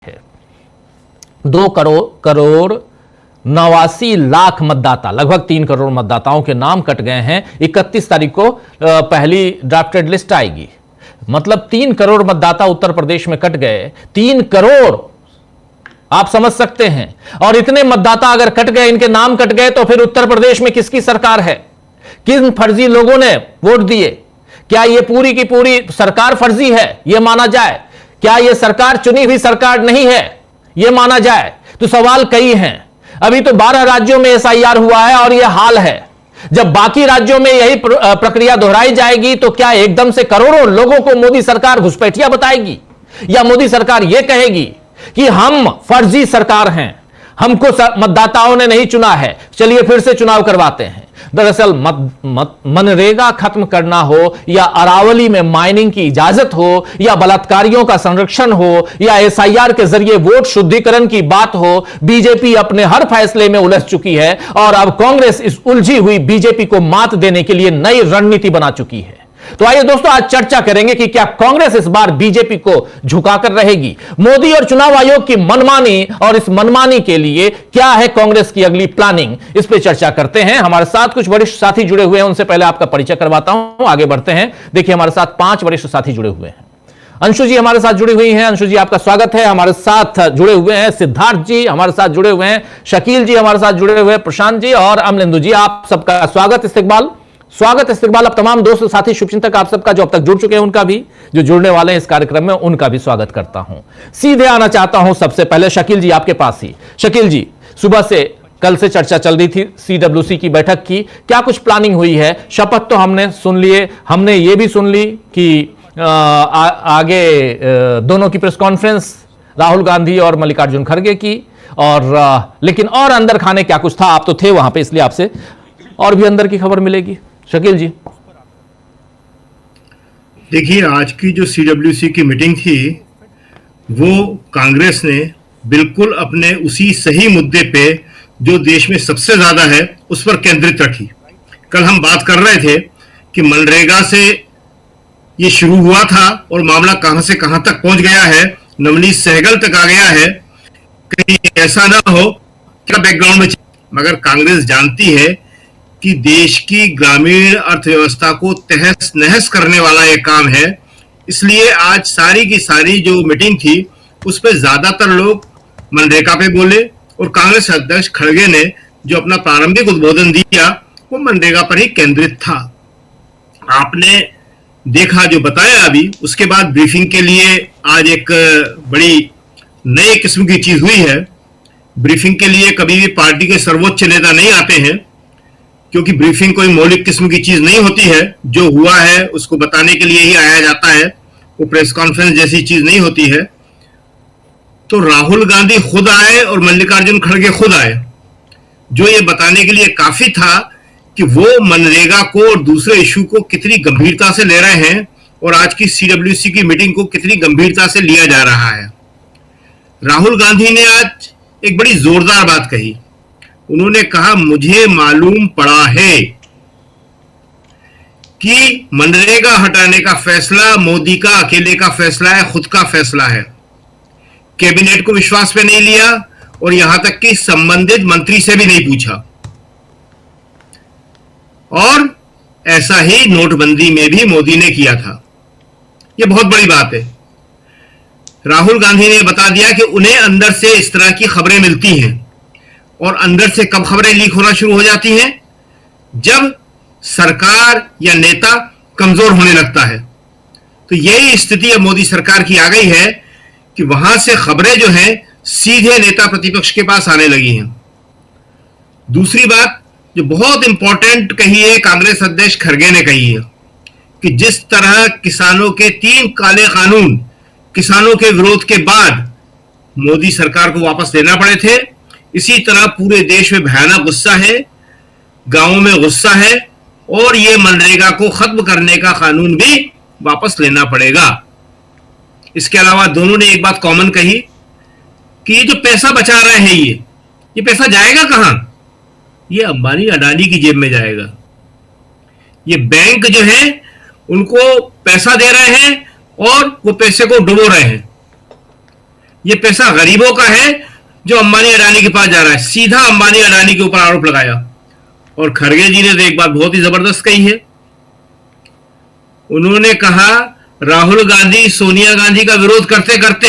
है। 2 करोड़ 89 लाख मतदाता, लगभग 3 करोड़ मतदाताओं के नाम कट गए हैं। 31 तारीख को पहली ड्राफ्टेड लिस्ट आएगी। मतलब 3 करोड़ मतदाता उत्तर प्रदेश में कट गए। 3 करोड़, आप समझ सकते हैं। और इतने मतदाता अगर कट गए, इनके नाम कट गए, तो फिर उत्तर प्रदेश में किसकी सरकार है? किन फर्जी लोगों ने वोट दिए? क्या यह पूरी की पूरी सरकार फर्जी है, यह माना जाए? क्या यह सरकार चुनी हुई सरकार नहीं है, यह माना जाए? तो सवाल कई हैं। अभी तो 12 राज्यों में एसआईआर हुआ है और यह हाल है। जब बाकी राज्यों में यही प्रक्रिया दोहराई जाएगी तो क्या एकदम से करोड़ों लोगों को मोदी सरकार घुसपैठिया बताएगी? या मोदी सरकार यह कहेगी कि हम फर्जी सरकार हैं, हमको मतदाताओं ने नहीं चुना है, चलिए फिर से चुनाव करवाते हैं? दरअसल मनरेगा खत्म करना हो, या अरावली में माइनिंग की इजाजत हो, या बलात्कारियों का संरक्षण हो, या एसआईआर के जरिए वोट शुद्धिकरण की बात हो, बीजेपी अपने हर फैसले में उलझ चुकी है। और अब कांग्रेस इस उलझी हुई बीजेपी को मात देने के लिए नई रणनीति बना चुकी है। तो आइए दोस्तों, आज चर्चा करेंगे कि क्या कांग्रेस इस बार बीजेपी को झुकाकर रहेगी? मोदी और चुनाव आयोग की मनमानी, और इस मनमानी के लिए क्या है कांग्रेस की अगली प्लानिंग, इस पे चर्चा करते हैं। हमारे साथ कुछ वरिष्ठ साथी जुड़े हुए हैं, उनसे पहले आपका परिचय करवाता हूं, आगे बढ़ते हैं। देखिए, हमारे साथ 5 वरिष्ठ साथी जुड़े हुए हैं। अंशु जी हमारे साथ जुड़ी हुई हैं। अंशु जी, आपका स्वागत है। हमारे साथ जुड़े हुए हैं सिद्धार्थ जी, हमारे साथ जुड़े हुए हैं शकील जी, हमारे साथ जुड़े हुए हैं प्रशांत जी और अमलेंदु जी। आप सबका स्वागत इस्तेकबाल। अब तमाम दोस्त साथी शुभचिंतक आप सबका जो अब तक जुड़ चुके हैं, उनका भी, जो जुड़ने वाले हैं इस कार्यक्रम में, उनका भी स्वागत करता हूं। सीधे आना चाहता हूं सबसे पहले शकील जी, आपके पास ही। शकील जी, सुबह से, कल से चर्चा चल रही थी सीडब्ल्यूसी की बैठक की, क्या कुछ प्लानिंग हुई है? शपथ तो हमने सुन लिए, हमने ये भी सुन ली कि आगे दोनों की प्रेस कॉन्फ्रेंस राहुल गांधी और मल्लिकार्जुन खड़गे की, और लेकिन और अंदर खाने क्या कुछ था? आप तो थे वहां पे, इसलिए आपसे और भी अंदर की खबर मिलेगी। शकील जी, देखिए, आज की जो सीडब्ल्यूसी की मीटिंग थी, वो कांग्रेस ने बिल्कुल अपने उसी सही मुद्दे पे, जो देश में सबसे ज्यादा है, उस पर केंद्रित रखी। कल हम बात कर रहे थे कि मनरेगा से ये शुरू हुआ था और मामला कहां से कहां तक पहुंच गया है, नवनीत सहगल तक आ गया है। कहीं ऐसा ना हो क्या बैकग्राउंड में, मगर कांग्रेस जानती है कि देश की ग्रामीण अर्थव्यवस्था को तहस नहस करने वाला यह काम है। इसलिए आज सारी की सारी जो मीटिंग थी, उस पर ज्यादातर लोग मनरेगा पे बोले, और कांग्रेस अध्यक्ष खड़गे ने जो अपना प्रारंभिक उद्बोधन दिया, वो मनरेगा पर ही केंद्रित था। आपने देखा, जो बताया अभी, उसके बाद ब्रीफिंग के लिए आज एक बड़ी नई किस्म की चीज हुई है। ब्रीफिंग के लिए कभी भी पार्टी के सर्वोच्च नेता नहीं आते हैं, क्योंकि ब्रीफिंग कोई मौलिक किस्म की चीज नहीं होती है। जो हुआ है उसको बताने के लिए ही आया जाता है, वो प्रेस कॉन्फ्रेंस जैसी चीज नहीं होती है। तो राहुल गांधी खुद आए और मल्लिकार्जुन खड़गे खुद आए, जो ये बताने के लिए काफी था कि वो मनरेगा को और दूसरे इशू को कितनी गंभीरता से ले रहे हैं, और आज की सीडब्ल्यूसी की मीटिंग को कितनी गंभीरता से लिया जा रहा है। राहुल गांधी ने आज एक बड़ी जोरदार बात कही। उन्होंने कहा, मुझे मालूम पड़ा है कि मनरेगा हटाने का फैसला मोदी का अकेले का फैसला है, खुद का फैसला है। कैबिनेट को विश्वास पे नहीं लिया, और यहां तक कि संबंधित मंत्री से भी नहीं पूछा। और ऐसा ही नोटबंदी में भी मोदी ने किया था। यह बहुत बड़ी बात है। राहुल गांधी ने बता दिया कि उन्हें अंदर से इस तरह की खबरें मिलती हैं, और अंदर से कब खबरें लीक होना शुरू हो जाती हैं? जब सरकार या नेता कमजोर होने लगता है। तो यही स्थिति अब मोदी सरकार की आ गई है कि वहां से खबरें जो हैं सीधे नेता प्रतिपक्ष के पास आने लगी हैं। दूसरी बात जो बहुत इंपॉर्टेंट कही है, कांग्रेस अध्यक्ष खड़गे ने कही है कि जिस तरह किसानों के 3 काले कानून किसानों के विरोध के बाद मोदी सरकार को वापस लेना पड़े थे, इसी तरह पूरे देश में भयानक गुस्सा है, गांवों में गुस्सा है, और ये मनरेगा को खत्म करने का कानून भी वापस लेना पड़ेगा। इसके अलावा दोनों ने एक बात कॉमन कही कि ये जो पैसा बचा रहे हैं, ये पैसा जाएगा कहां? ये अंबानी अडानी की जेब में जाएगा। ये बैंक जो है उनको पैसा दे रहे हैं और वो पैसे को डुबो रहे हैं। ये पैसा गरीबों का है जो अंबानी अडानी के पास जा रहा है। सीधा अंबानी अडानी के ऊपर आरोप लगाया। और खड़गे जी ने तो एक बात बहुत ही जबरदस्त कही है। उन्होंने कहा राहुल गांधी सोनिया गांधी का विरोध करते करते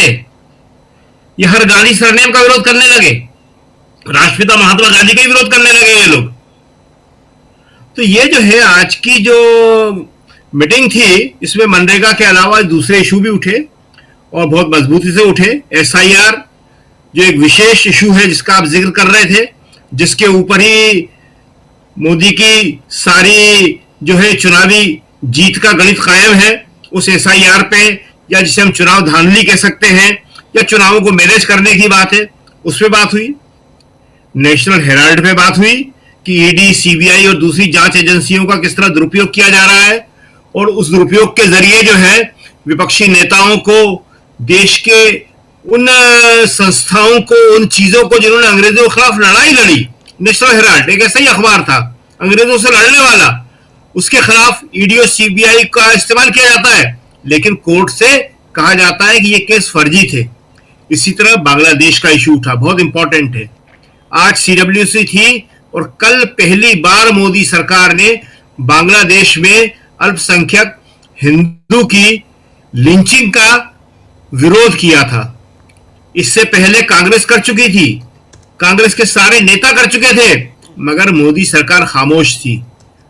ये हर गांधी सरनेम का विरोध करने लगे, राष्ट्रपिता महात्मा गांधी का ही विरोध करने लगे ये लोग। तो ये जो है आज की जो मीटिंग थी, इसमें मनरेगा के अलावा दूसरे इशू भी उठे और बहुत मजबूती से उठे। एसआईआर जो एक विशेष इशू है जिसका आप जिक्र कर रहे थे, जिसके ऊपर ही मोदी की सारी जो है चुनावी जीत का गणित कायम है, उस एसआईआर पे, या जिसे हम चुनाव धांधली कह सकते हैं, या चुनावों को मैनेज करने की बात है, उस पर बात हुई। नेशनल हेराल्ड पे बात हुई कि ईडी, सीबीआई और दूसरी जांच एजेंसियों का किस तरह दुरुपयोग किया जा रहा है, और उस दुरुपयोग के जरिए जो है विपक्षी नेताओं को, देश के उन संस्थाओं को, उन चीजों को जिन्होंने अंग्रेजों के खिलाफ लड़ाई लड़ी, नेशनल हेराल्ड एक ऐसा ही अखबार था अंग्रेजों से लड़ने वाला, उसके खिलाफ ईडी और सीबीआई का इस्तेमाल किया जाता है, लेकिन कोर्ट से कहा जाता है कि ये केस फर्जी थे। इसी तरह बांग्लादेश का इशू उठा, बहुत इंपॉर्टेंट है। आज सीडब्ल्यूसी थी और कल पहली बार मोदी सरकार ने बांग्लादेश में अल्पसंख्यक हिंदू की लिंचिंग का विरोध किया था। इससे पहले कांग्रेस कर चुकी थी, कांग्रेस के सारे नेता कर चुके थे, मगर मोदी सरकार खामोश थी।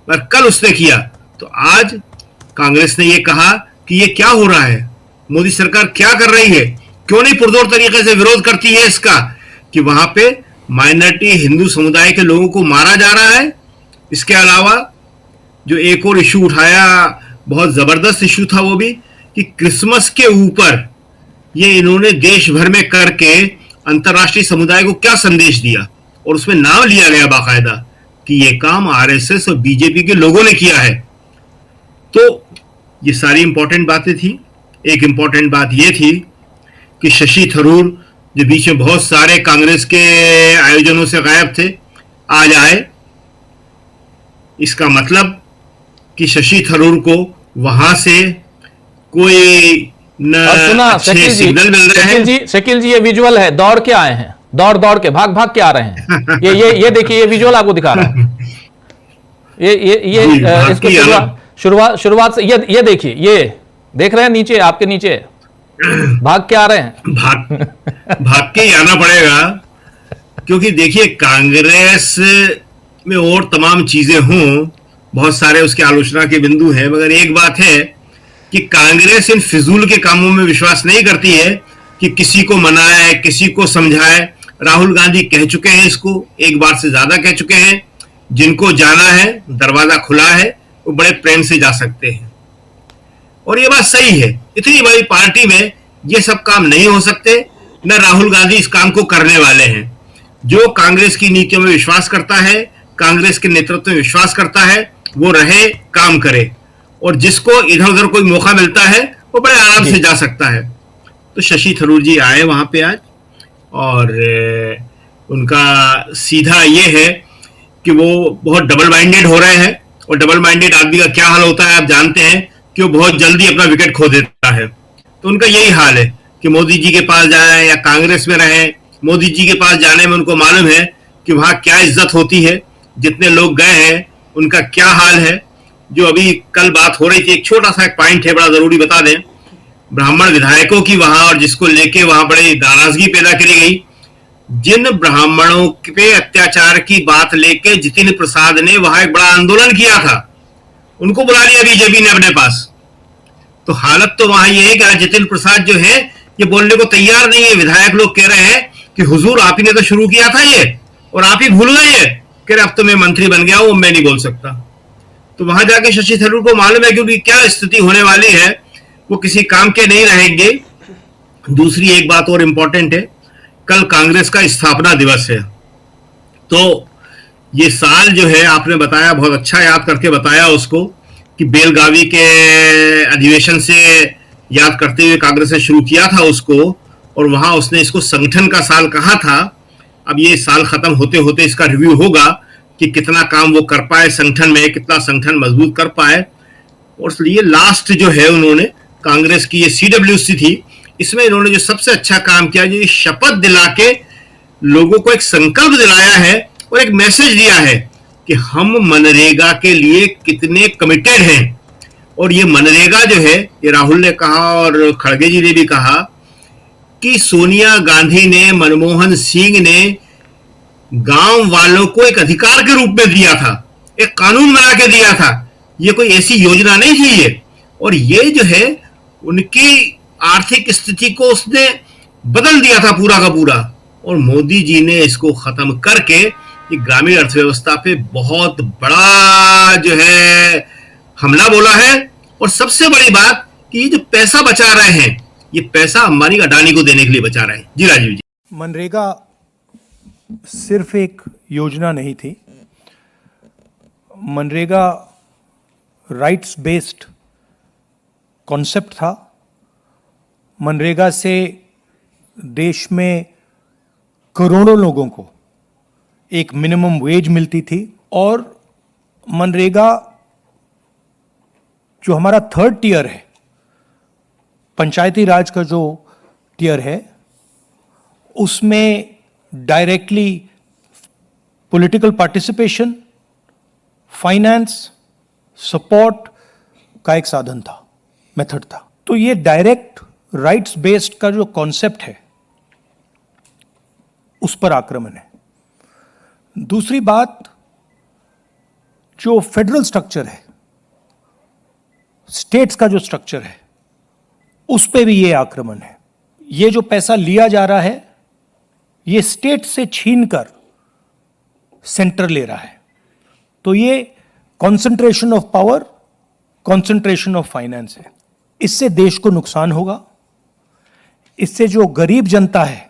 पर कल उसने किया, तो आज कांग्रेस ने यह कहा कि यह क्या हो रहा है, मोदी सरकार क्या कर रही है, क्यों नहीं पुरजोर तरीके से विरोध करती है इसका कि वहां पे माइनॉरिटी हिंदू समुदाय के लोगों को मारा जा रहा है। इसके अलावा जो एक और इशू उठाया, बहुत जबरदस्त इशू था वो भी, कि क्रिसमस के ऊपर ये इन्होंने देश भर में करके अंतर्राष्ट्रीय समुदाय को क्या संदेश दिया, और उसमें नाम लिया गया बाकायदा कि ये काम आरएसएस और बीजेपी के लोगों ने किया है। तो ये सारी इंपॉर्टेंट बातें थी। एक इंपॉर्टेंट बात ये थी कि शशि थरूर, जो बीच में बहुत सारे कांग्रेस के आयोजनों से गायब थे, आज आए। इसका मतलब कि शशि थरूर को वहां से कोई न सुना अच्छे सिग्नल मिल रहे हैं। शकील जी ये विजुअल है, दौड़ के आए हैं, दौड़ के भाग के आ रहे हैं। ये देखिए, ये विजुअल आपको दिखा रहा है। ये इसको शुरुआत से ये देखिए, ये देख रहे हैं नीचे, आपके नीचे भाग के आ रहे हैं। भाग के ही आना पड़ेगा, क्योंकि देखिए कांग्रेस में और तमाम चीजें हों, बहुत सारे उसके आलोचना के बिंदु हैं, मगर एक बात है कि कांग्रेस इन फिजूल के कामों में विश्वास नहीं करती है कि किसी को मनाए, किसी को समझाए। राहुल गांधी कह चुके हैं इसको, एक बार से ज्यादा कह चुके हैं, जिनको जाना है दरवाजा खुला है, वो बड़े प्रेम से जा सकते हैं। और ये बात सही है, इतनी बड़ी पार्टी में ये सब काम नहीं हो सकते, न राहुल गांधी इस काम को करने वाले हैं। जो कांग्रेस की नीतियों में विश्वास करता है, कांग्रेस के नेतृत्व में विश्वास करता है, वो रहे, काम करे, और जिसको इधर उधर कोई मौका मिलता है वो बड़े आराम से जा सकता है। तो शशि थरूर जी आए वहां पे आज, और उनका सीधा ये है कि वो बहुत डबल माइंडेड हो रहे हैं, और डबल माइंडेड आदमी का क्या हाल होता है आप जानते हैं कि वो बहुत जल्दी अपना विकेट खो देता है। तो उनका यही हाल है कि मोदी जी के पास जाए या कांग्रेस में रहे, मोदी जी के पास जाने में उनको मालूम है कि वहां क्या इज्जत होती है, जितने लोग गए हैं उनका क्या हाल है। जो अभी कल बात हो रही थी, एक छोटा सा एक पॉइंट है, बड़ा जरूरी बता दें, ब्राह्मण विधायकों की वहां, और जिसको लेके वहां बड़ी नाराजगी पैदा करी गई। जिन ब्राह्मणों पे अत्याचार की बात लेके जितेंद्र प्रसाद ने वहां एक बड़ा आंदोलन किया था, उनको बुला लिया बीजेपी ने अपने पास। तो हालत तो वहां ये है कि जितेंद्र प्रसाद जो है ये बोलने को तैयार नहीं है। विधायक लोग कह रहे हैं कि हुजूर आप ही ने तो शुरू किया था ये, और आप ही भूल गए ये, कह रहे अब तो मैं मंत्री बन गया हूं, मैं नहीं बोल सकता। तो वहां जाके शशि थरूर को मालूम है क्योंकि क्या स्थिति होने वाली है, वो किसी काम के नहीं रहेंगे। दूसरी एक बात और इंपॉर्टेंट है, कल कांग्रेस का स्थापना दिवस है। तो ये साल जो है आपने बताया, बहुत अच्छा याद करके बताया उसको, कि बेलगावी के अधिवेशन से याद करते हुए कांग्रेस ने शुरू किया था उसको, और वहां उसने इसको संगठन का साल कहा था। अब ये साल खत्म होते होते इसका रिव्यू होगा कि कितना काम वो कर पाए संगठन में, कितना संगठन मजबूत कर पाए। और इसलिए लास्ट जो है उन्होंने कांग्रेस की ये सीडब्ल्यूसी थी, इसमें इन्होंने जो सबसे अच्छा काम किया, जो शपथ दिला के लोगों को एक संकल्प दिलाया है और एक मैसेज दिया है कि हम मनरेगा के लिए कितने कमिटेड हैं। और ये मनरेगा जो है, ये राहुल ने कहा और खड़गे जी ने भी कहा कि सोनिया गांधी ने, मनमोहन सिंह ने गांव वालों को एक अधिकार के रूप में दिया था, एक कानून बना के दिया था। ये कोई ऐसी योजना नहीं थी ये। और ये जो है उनकी आर्थिक स्थिति को उसने बदल दिया था पूरा का पूरा। और मोदी जी ने इसको खत्म करके ये ग्रामीण अर्थव्यवस्था पे बहुत बड़ा जो है हमला बोला है। और सबसे बड़ी बात कि ये जो पैसा बचा रहे हैं, ये पैसा अंबानी अडानी को देने के लिए बचा रहे हैं। जी राजीव जी। मनरेगा सिर्फ एक योजना नहीं थी। मनरेगा राइट्स बेस्ड कॉन्सेप्ट था। मनरेगा से देश में करोड़ों लोगों को एक मिनिमम वेज मिलती थी। और मनरेगा जो हमारा थर्ड टियर है, पंचायती राज का जो टियर है, उसमें directly political participation, finance, support का एक साधन था, मेथड था। तो ये डायरेक्ट राइट्स बेस्ड का जो कॉन्सेप्ट है उस पर आक्रमण है। दूसरी बात, जो फेडरल स्ट्रक्चर है, स्टेट्स का जो स्ट्रक्चर है, उस पे भी ये आक्रमण है। ये जो पैसा लिया जा रहा है, ये स्टेट से छीनकर सेंटर ले रहा है। तो ये concentration of power, concentration of finance है। इससे देश को नुकसान होगा। इससे जो गरीब जनता है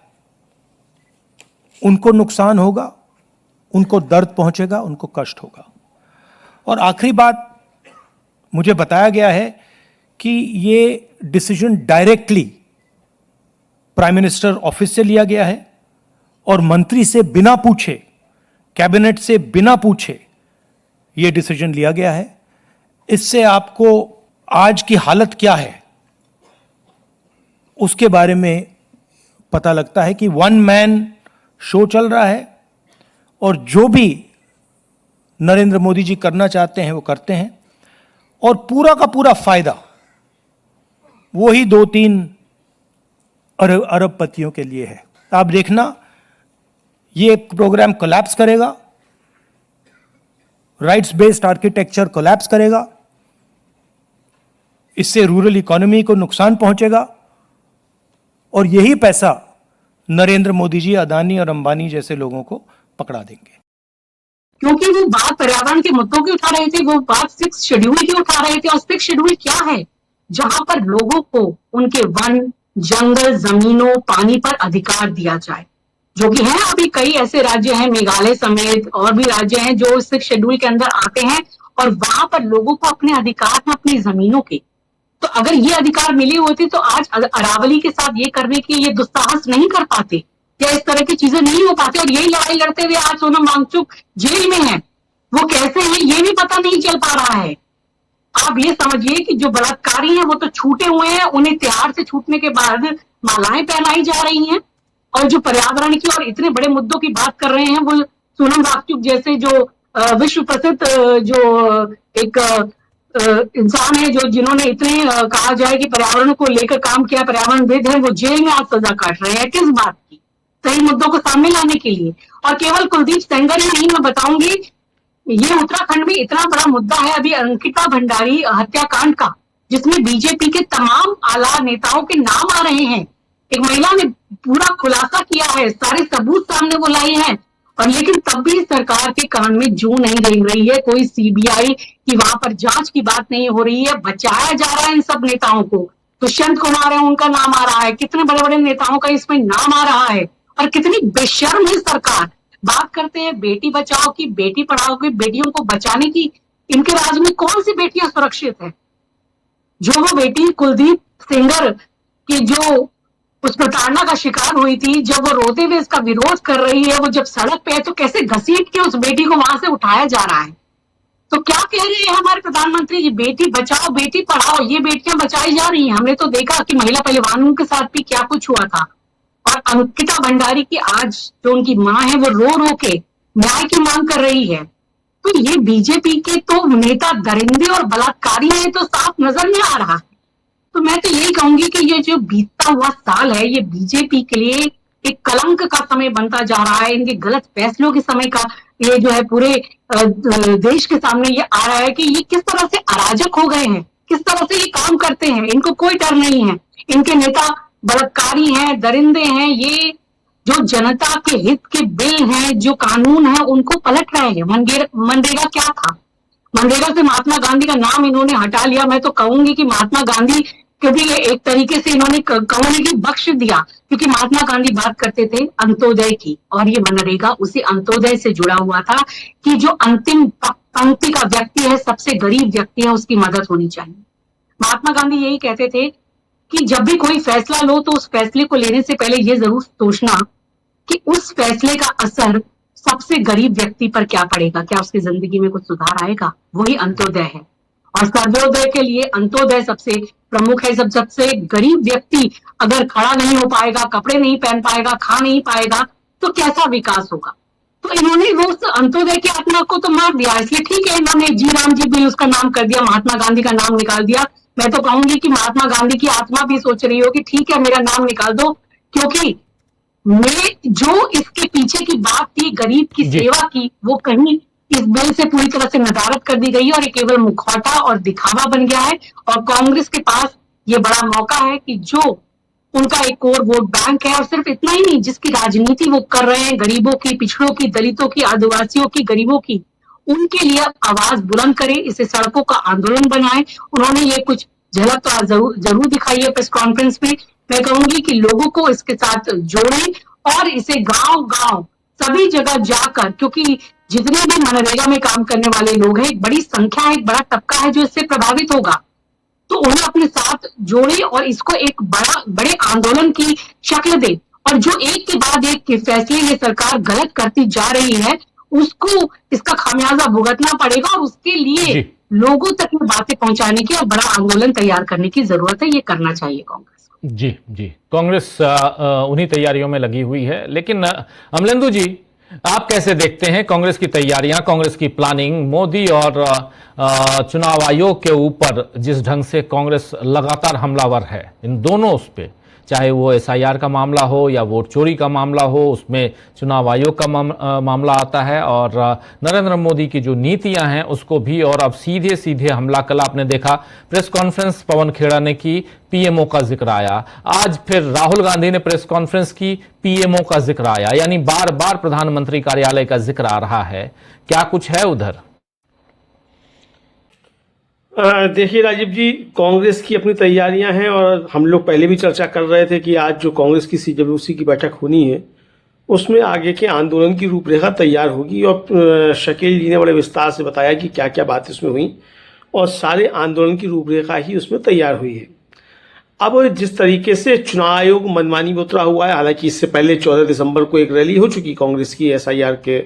उनको नुकसान होगा, उनको दर्द पहुंचेगा, उनको कष्ट होगा। और आखिरी बात, मुझे बताया गया है कि ये decision directly prime minister office से लिया गया है और मंत्री से बिना पूछे, कैबिनेट से बिना पूछे ये डिसीजन लिया गया है। इससे आपको आज की हालत क्या है उसके बारे में पता लगता है कि वन मैन शो चल रहा है और जो भी नरेंद्र मोदी जी करना चाहते हैं वो करते हैं। और पूरा का पूरा फायदा वही 2-3 अरबपतियों के लिए है। आप देखना, ये प्रोग्राम कोलैप्स करेगा, राइट्स बेस्ड आर्किटेक्चर कोलैप्स करेगा। इससे रूरल इकोनॉमी को नुकसान पहुंचेगा और यही पैसा नरेंद्र मोदी जी अदानी और अंबानी जैसे लोगों को पकड़ा देंगे। क्योंकि वो बात पर्यावरण के मुद्दों की उठा रहे थे, वो बात 6 शेड्यूल की उठा रहे थे। और 6 शेड्यूल क्या है? जहां पर लोगों को उनके वन, जंगल, जमीनों, पानी पर अधिकार दिया जाए, जो कि है अभी कई ऐसे राज्य हैं, मेघालय समेत और भी राज्य हैं जो 6 शेड्यूल के अंदर आते हैं। और वहां पर लोगों को अपने अधिकार हैं, अपनी जमीनों के। तो अगर ये अधिकार मिली होती तो आज अरावली के साथ ये करने की ये दुस्साहस नहीं कर पाते, या इस तरह की चीजें नहीं हो पाती। और यही लड़ाई लड़ते हुए आज सोनम वांगचुक जेल में है। वो कैसे हैं ये भी पता नहीं चल पा रहा है। आप ये समझिए कि जो बलात्कारी हैं वो तो छूटे हुए हैं, उन्हें तिहाड़ से छूटने के बाद मालाएं पहनाई जा रही हैं। और जो पर्यावरण की और इतने बड़े मुद्दों की बात कर रहे हैं, वो सोनम वांगचुक जैसे जो विश्व प्रसिद्ध जो एक इंसान है, जो जिन्होंने इतने कहा जाए कि पर्यावरण को लेकर काम किया, पर्यावरणविद है, वो जेल में आज सजा काट रहे हैं। किस बात की? सही मुद्दों को सामने लाने के लिए। और केवल कुलदीप सेंगर ही नहीं, मैं बताऊंगी, ये उत्तराखंड में इतना बड़ा मुद्दा है अभी अंकिता भंडारी हत्याकांड का, जिसमें बीजेपी के तमाम आला नेताओं के नाम आ रहे हैं। एक महिला ने पूरा खुलासा किया है, सारे सबूत सामने वो लाई हैं। और लेकिन तब भी सरकार के कान में जू नहीं रेंग रही है। कोई सीबीआई की वहां पर जांच की बात नहीं हो रही है। बचाया जा रहा है इन सब नेताओं को। दुष्यंत कुमार है, उनका नाम आ रहा है, कितने बड़े बड़े नेताओं का इसमें नाम आ रहा है। और कितनी बेशर्म है सरकार। बात करते हैं बेटी बचाओ की, बेटी पढ़ाओ की, बेटियों को बचाने की। इनके राज्य में कौन सी बेटियां सुरक्षित है? जो वो बेटी कुलदीप सेंगर की जो उस प्रताड़ना का शिकार हुई थी, जब वो रोते हुए इसका विरोध कर रही है, वो जब सड़क पे है तो कैसे घसीट के उस बेटी को वहां से उठाया जा रहा है। तो क्या कह रहे हैं हमारे प्रधानमंत्री जी, बेटी बचाओ बेटी पढ़ाओ, ये बेटियां बचाई जा रही हैं। हमने तो देखा कि महिला पहलवानों के साथ भी क्या कुछ हुआ था। और अंकिता भंडारी की आज जो उनकी मां है वो रो रो के न्याय की मांग कर रही है। तो ये बीजेपी के तो नेता दरिंदे और बलात्कारी हैं, तो साफ नजर नहीं आ रहा है। तो मैं तो यही कहूंगी कि ये जो बीतता हुआ साल है, ये बीजेपी के लिए एक कलंक का समय बनता जा रहा है। इनके गलत फैसलों के समय का ये जो है पूरे देश के सामने ये आ रहा है कि ये किस तरह से अराजक हो गए हैं, किस तरह से ये काम करते हैं। इनको कोई डर नहीं है, इनके नेता बलात्कारी हैं, दरिंदे हैं। ये जो जनता के हित के बिल हैं, जो कानून है, उनको पलट रहे हैं। मनरेगा क्या था? मनरेगा से महात्मा गांधी का नाम इन्होंने हटा लिया। मैं तो कहूंगी कि महात्मा गांधी, क्योंकि ये एक तरीके से इन्होंने कहूंगी कि बख्श दिया, क्योंकि महात्मा गांधी बात करते थे अंत्योदय की, और ये मनरेगा उसी अंत्योदय से जुड़ा हुआ था कि जो अंतिम पंक्ति का व्यक्ति है, सबसे गरीब व्यक्ति है, उसकी मदद होनी चाहिए। महात्मा गांधी यही कहते थे कि जब भी कोई फैसला लो तो उस फैसले को लेने से पहले ये जरूर सोचना कि उस फैसले का असर सबसे गरीब व्यक्ति पर क्या पड़ेगा, क्या उसकी जिंदगी में कुछ सुधार आएगा। वही अंत्योदय है। और सर्वोदय के लिए अंत्योदय सबसे प्रमुख है। सबसे गरीब व्यक्ति अगर खड़ा नहीं हो पाएगा, कपड़े नहीं पहन पाएगा, खा नहीं पाएगा, तो कैसा विकास होगा। तो इन्होंने वो अंत्योदय की आत्मा को तो मार दिया। इसलिए ठीक है, इन्होंने जी राम जी भी उसका नाम कर दिया, महात्मा गांधी का नाम निकाल दिया। मैं तो कहूंगी कि महात्मा गांधी की आत्मा भी सोच रही हो कि ठीक है, मेरा नाम निकाल दो, क्योंकि मैं जो इसके पीछे की बात थी गरीब की सेवा की, वो कहीं इस बिल से पूरी तरह से नदारत कर दी गई है और ये केवल मुखौटा और दिखावा बन गया है। और कांग्रेस के पास ये बड़ा मौका है कि जो उनका एक और वोट बैंक है, और सिर्फ इतना ही नहीं, जिसकी राजनीति वो कर रहे हैं, गरीबों की, पिछड़ों की, दलितों की, आदिवासियों की, गरीबों की, उनके लिए आवाज बुलंद करे, इसे सड़कों का आंदोलन बनाए। उन्होंने ये कुछ झलक तो आज जरूर दिखाई है प्रेस कॉन्फ्रेंस में। मैं कहूंगी कि लोगों को इसके साथ जोड़ें और इसे गांव गांव सभी जगह जाकर, क्योंकि जितने भी मनरेगा में काम करने वाले लोग हैं, एक बड़ी संख्या है, एक बड़ा तबका है जो इससे प्रभावित होगा, तो उन्हें अपने साथ जोड़े और इसको एक बड़े आंदोलन की शक्ल दे। और जो एक के बाद एक के फैसले ये सरकार गलत करती जा रही है, उसको इसका खामियाजा भुगतना पड़ेगा, और उसके लिए लोगों तक ये बातें पहुंचाने की और बड़ा आंदोलन तैयार करने की जरूरत है। ये करना चाहिए कांग्रेस को। जी, कांग्रेस उन्हीं तैयारियों में लगी हुई है। लेकिन अमलेंदु जी, आप कैसे देखते हैं कांग्रेस की तैयारियां, कांग्रेस की प्लानिंग, मोदी और चुनाव आयोग के ऊपर जिस ढंग से कांग्रेस लगातार हमलावर है इन दोनों उस पे, चाहे वो एसआईआर का मामला हो या वोट चोरी का मामला हो, उसमें चुनाव आयोग का मामला आता है, और नरेंद्र मोदी की जो नीतियां हैं उसको भी, और अब सीधे सीधे हमला। कल आपने देखा प्रेस कॉन्फ्रेंस पवन खेड़ा ने की, पीएमओ का जिक्र आया, आज फिर राहुल गांधी ने प्रेस कॉन्फ्रेंस की, पीएमओ का जिक्र आया, यानी बार बार प्रधानमंत्री कार्यालय का जिक्र आ रहा है। क्या कुछ है उधर? देखिए राजीव जी, कांग्रेस की अपनी तैयारियां हैं, और हम लोग पहले भी चर्चा कर रहे थे कि आज जो कांग्रेस की सीडब्ल्यूसी की बैठक होनी है उसमें आगे के आंदोलन की रूपरेखा तैयार होगी। और शकील जी ने बड़े विस्तार से बताया कि क्या क्या बातें उसमें हुई, और सारे आंदोलन की रूपरेखा ही उसमें तैयार हुई है। अब जिस तरीके से चुनाव आयोग मनमानी में उतरा हुआ है, हालांकि इससे पहले 14 दिसंबर को एक रैली हो चुकी कांग्रेस की एसआईआर के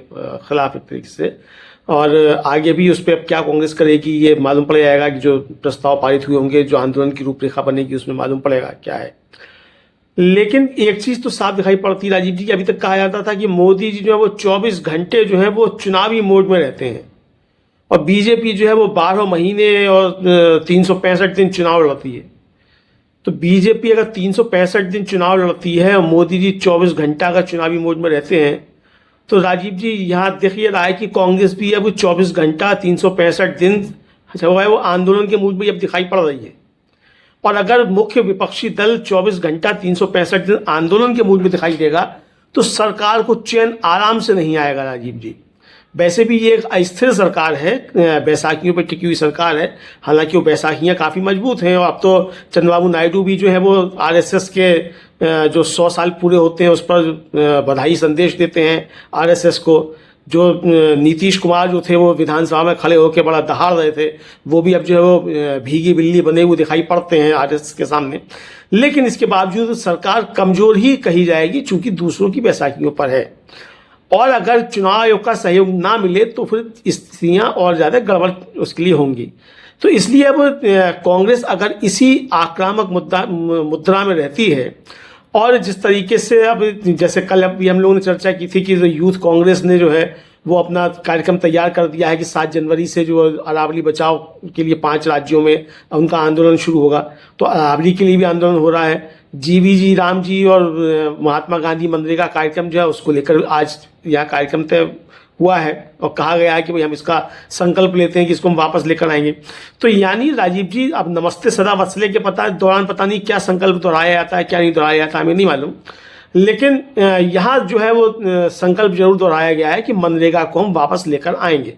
खिलाफ एक तरीके से, और आगे भी उस पर अब क्या कांग्रेस करेगी ये मालूम पड़ जाएगा कि जो प्रस्ताव पारित हुए होंगे, जो आंदोलन की रूपरेखा बनेगी उसमें मालूम पड़ेगा क्या है। लेकिन एक चीज तो साफ दिखाई पड़ती राजीव जी, अभी तक कहा जाता था कि मोदी जी जो है वो 24 घंटे जो है वो चुनावी मोड में रहते हैं, और बीजेपी जो है वो 12 महीने और 365 दिन चुनाव लड़ती है। तो बीजेपी अगर 365 दिन चुनाव लड़ती है और मोदी जी 24 घंटा का चुनावी मोड में रहते हैं, तो राजीव जी यहाँ देखिए रहा है कि कांग्रेस भी अब 24 घंटा 365 दिन जो है वो आंदोलन के मूड में अब दिखाई पड़ रही है। और अगर मुख्य विपक्षी दल 24 घंटा 365 दिन आंदोलन के मूड में दिखाई देगा तो सरकार को चैन आराम से नहीं आएगा राजीव जी। वैसे भी ये एक अस्थिर सरकार है, बैसाखियों पर टिकी हुई सरकार है, हालांकि वो बैसाखियाँ काफ़ी मजबूत हैं। और अब तो चंद्रबाबू नायडू भी जो है वो आरएसएस के जो 100 साल पूरे होते हैं उस पर बधाई संदेश देते हैं आरएसएस को। जो नीतीश कुमार जो थे वो विधानसभा में खड़े होकर बड़ा दहाड़ रहे थे, वो भी अब जो है वो भीगी बिल्ली बने हुए दिखाई पड़ते हैं आरएसएस के सामने। लेकिन इसके बावजूद सरकार कमजोर ही कही जाएगी, चूंकि दूसरों की बैसाखियों पर है। और अगर चुनाव आयोग का सहयोग ना मिले तो फिर स्थितियां और ज़्यादा गड़बड़ उसके लिए होंगी। तो इसलिए अब कांग्रेस अगर इसी आक्रामक मुद्रा में रहती है और जिस तरीके से अब जैसे कल अभी हम लोगों ने चर्चा की थी कि यूथ कांग्रेस ने जो है वो अपना कार्यक्रम तैयार कर दिया है कि 7 जनवरी से जो अरावली बचाव के लिए 5 राज्यों में उनका आंदोलन शुरू होगा, तो अरावली के लिए भी आंदोलन हो रहा है। जीवीजी राम जी और महात्मा गांधी मनरेगा कार्यक्रम जो है उसको लेकर आज यहाँ कार्यक्रम तय हुआ है और कहा गया है कि भाई हम इसका संकल्प लेते हैं कि इसको हम वापस लेकर आएंगे। तो यानी राजीव जी अब नमस्ते सदा वत्सले के दौरान पता नहीं क्या संकल्प दोहराया जाता है क्या नहीं दोहराया जाता है, हमें नहीं मालूम, लेकिन यहाँ जो है वो संकल्प जरूर दोहराया गया है कि मनरेगा को हम वापस लेकर आएंगे।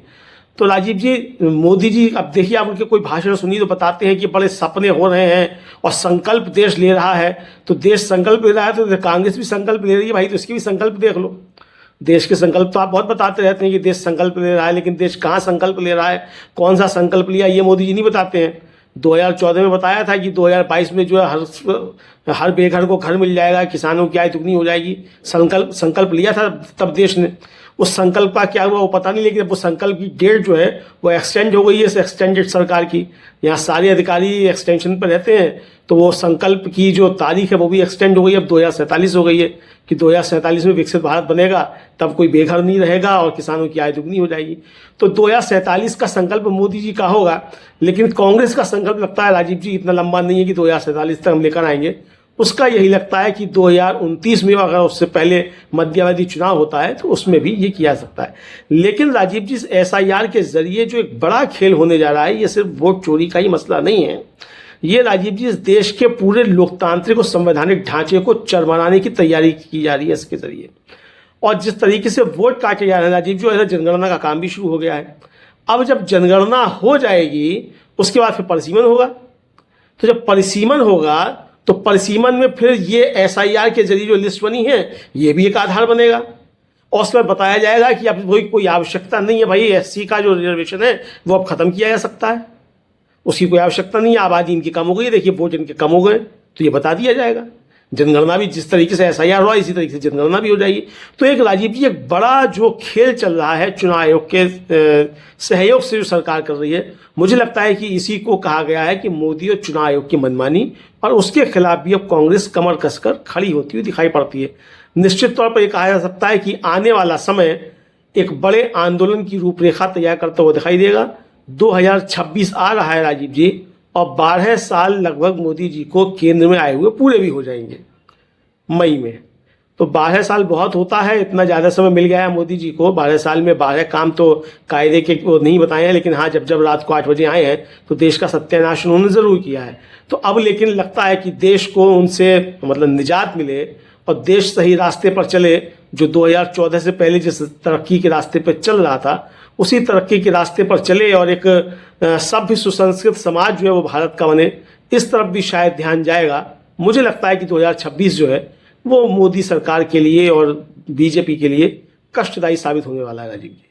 तो राजीव जी, मोदी जी अब देखिए आप उनके कोई भाषण सुनिए तो बताते हैं कि बड़े सपने हो रहे हैं और संकल्प देश ले रहा है। तो देश संकल्प ले रहा है तो कांग्रेस भी संकल्प ले रही है भाई, तो इसकी भी संकल्प देख लो। देश के संकल्प तो आप बहुत बताते रहते हैं कि देश संकल्प ले रहा है, लेकिन देश कहाँ संकल्प ले रहा है, कौन सा संकल्प लिया, ये मोदी जी नहीं बताते हैं। 2014 में बताया था कि 2022 में जो है हर बेघर को घर मिल जाएगा, किसानों की आय दुगनी हो जाएगी। संकल्प लिया था तब देश ने, उस संकल्प का क्या हुआ वो पता नहीं, लेकिन वो संकल्प की डेट जो है वो एक्सटेंड हो गई है एक्सटेंडेड सरकार की। यहाँ सारे अधिकारी एक्सटेंशन पर रहते हैं, तो वो संकल्प की जो तारीख है वो भी एक्सटेंड हो गई, अब 2047 हो गई है कि 2047 में विकसित भारत बनेगा, तब कोई बेघर नहीं रहेगा और किसानों की आय दुगनी हो जाएगी। तो 2047 का संकल्प मोदी जी का होगा, लेकिन कांग्रेस का संकल्प लगता है राजीव जी इतना लंबा नहीं है कि 2047 तक हम लेकर आएंगे। उसका यही लगता है कि 2029 में अगर उससे पहले मध्यावधि चुनाव होता है तो उसमें भी ये किया जा सकता है। लेकिन राजीव जी, SIR के जरिए जो एक बड़ा खेल होने जा रहा है, ये सिर्फ वोट चोरी का ही मसला नहीं है। ये राजीव जी इस देश के पूरे लोकतांत्रिक और संवैधानिक ढांचे को चरमराने की तैयारी की जा रही है इसके जरिए। और जिस तरीके से वोट काटे जा रहे हैं राजीव जी, जनगणना का काम भी शुरू हो गया है। अब जब जनगणना हो जाएगी उसके बाद फिर परिसीमन होगा, तो जब परिसीमन होगा तो परिसीमन में फिर ये SIR के जरिए जो लिस्ट बनी है ये भी एक आधार बनेगा और उसमें बताया जाएगा कि अब कोई आवश्यकता नहीं है भाई, SC का जो रिजर्वेशन है वो अब खत्म किया जा सकता है, उसकी कोई आवश्यकता नहीं है, आबादी इनकी कम हो गई, देखिए वोट इनके कम हो गए, तो ये बता दिया जाएगा। जनगणना भी जिस तरीके से SIR हुआ इसी तरीके से जनगणना भी हो जाएगी। तो एक राजीव जी एक बड़ा जो खेल चल रहा है चुनाव आयोग के सहयोग से जो सरकार कर रही है, मुझे लगता है कि इसी को कहा गया है कि मोदी और चुनाव आयोग की मनमानी, और उसके खिलाफ भी अब कांग्रेस कमर कसकर खड़ी होती हुई दिखाई पड़ती है। निश्चित तौर पर यह कहा जा सकता है कि आने वाला समय एक बड़े आंदोलन की रूपरेखा तैयार करता हुआ दिखाई देगा। 2026 आ रहा है राजीव जी, और 12 साल लगभग मोदी जी को केंद्र में आए हुए पूरे भी हो जाएंगे मई में। तो 12 साल बहुत होता है, इतना ज़्यादा समय मिल गया है मोदी जी को। 12 साल में 12 काम तो कायदे के वो नहीं बताए हैं, लेकिन हाँ जब रात को 8 बजे आए हैं तो देश का सत्यानाश उन्होंने ज़रूर किया है। तो अब लेकिन लगता है कि देश को उनसे मतलब निजात मिले और देश सही रास्ते पर चले, जो 2014 से पहले जिस तरक्की के रास्ते पर चल रहा था उसी तरक्की के रास्ते पर चले और एक सभ्य सुसंस्कृत समाज जो है वो भारत का बने, इस तरफ भी शायद ध्यान जाएगा। मुझे लगता है कि 2026 जो है वो मोदी सरकार के लिए और बीजेपी के लिए कष्टदायी साबित होने वाला है राजीव जी।